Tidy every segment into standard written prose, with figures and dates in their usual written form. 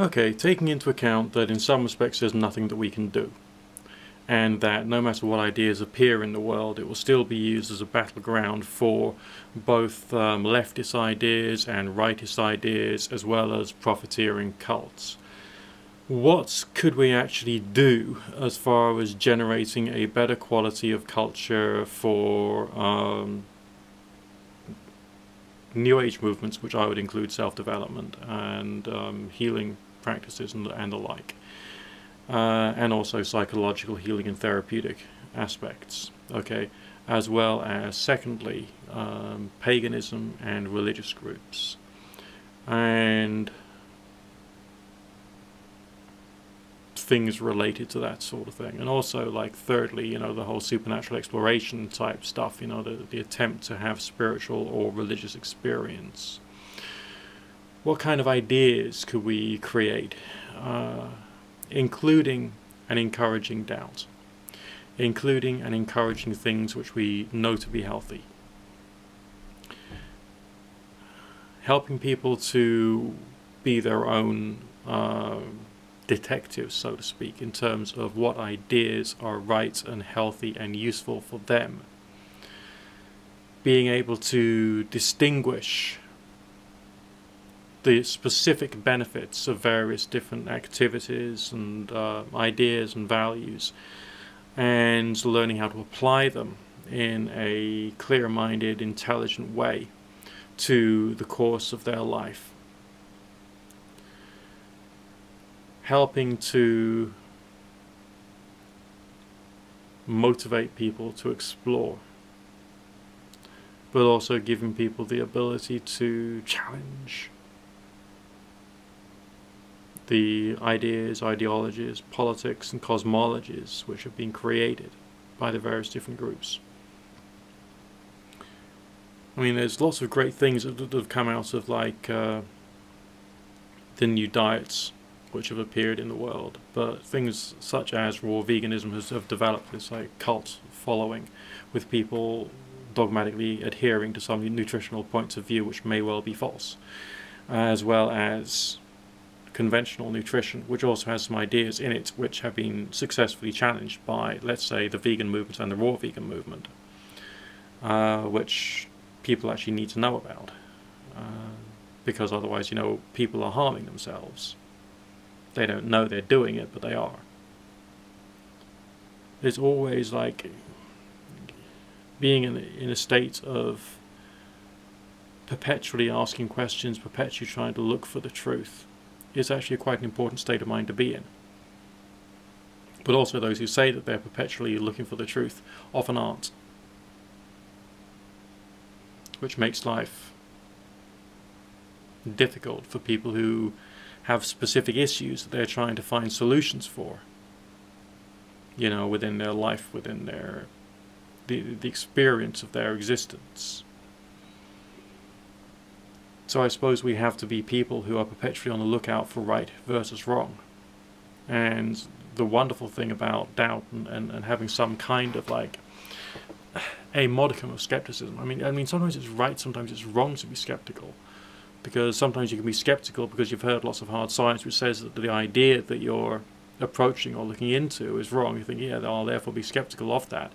Okay, taking into account that in some respects there's nothing that we can do, and that no matter what ideas appear in the world, it will still be used as a battleground for both leftist ideas and rightist ideas, as well as profiteering cults. What could we actually do as far as generating a better quality of culture for New Age movements, which I would include self-development and healing practices and the like, and also psychological healing and therapeutic aspects, okay, as well as, secondly, paganism and religious groups, and things related to that sort of thing. And also, like, thirdly, you know, the whole supernatural exploration type stuff, you know, the attempt to have spiritual or religious experience. What kind of ideas could we create, including and encouraging doubt, including and encouraging things which we know to be healthy, helping people to be their own detectives, so to speak, in terms of what ideas are right and healthy and useful for them. Being able to distinguish the specific benefits of various different activities and ideas and values, and learning how to apply them in a clear-minded, intelligent way to the course of their life. Helping to motivate people to explore, but also giving people the ability to challenge the ideas, ideologies, politics, and cosmologies which have been created by the various different groups. I mean, there's lots of great things that have come out of, like, the new diets which have appeared in the world, but things such as raw veganism have developed this, like, cult following, with people dogmatically adhering to some nutritional points of view which may well be false, as well as conventional nutrition, which also has some ideas in it which have been successfully challenged by, let's say, the vegan movement and the raw vegan movement, which people actually need to know about, because otherwise, you know, people are harming themselves. They don't know they're doing it, but they are. It's always like being in a state of perpetually asking questions, perpetually trying to look for the truth, is actually quite an important state of mind to be in. But also those who say that they're perpetually looking for the truth often aren't, which makes life difficult for people who have specific issues that they're trying to find solutions for, you know, within their life, within their the experience of their existence. So I suppose we have to be people who are perpetually on the lookout for right versus wrong. And the wonderful thing about doubt and having some kind of, like, a modicum of skepticism, I mean sometimes it's right, sometimes it's wrong to be skeptical. Because sometimes you can be skeptical because you've heard lots of hard science which says that the idea that you're approaching or looking into is wrong. You think, yeah, I'll therefore be skeptical of that.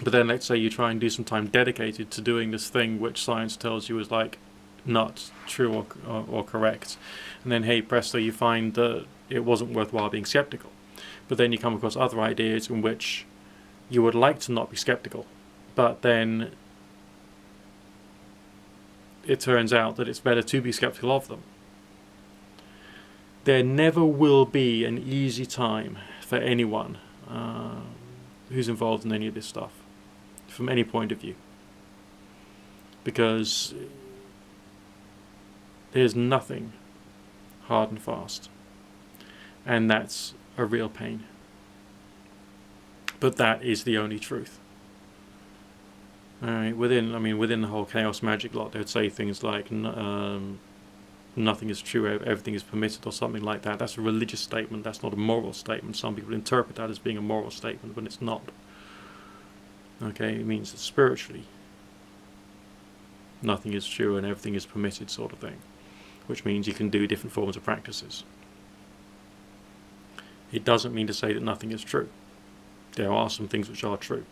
But then let's say you try and do some time dedicated to doing this thing which science tells you is, like, not true or correct. And then, hey, presto, you find that it wasn't worthwhile being skeptical. But then you come across other ideas in which you would like to not be skeptical, but then it turns out that it's better to be skeptical of them. There never will be an easy time for anyone who's involved in any of this stuff, from any point of view, because there's nothing hard and fast, and that's a real pain. But that is the only truth. Alright, within the whole chaos magic lot, they would say things like nothing is true, everything is permitted, or something like that. That's a religious statement, that's not a moral statement. Some people interpret that as being a moral statement, but it's not. Okay, it means that spiritually nothing is true and everything is permitted, sort of thing. which means you can do different forms of practices. It doesn't mean to say that nothing is true. There are some things which are true.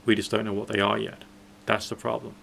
We just don't know what they are yet. That's the problem.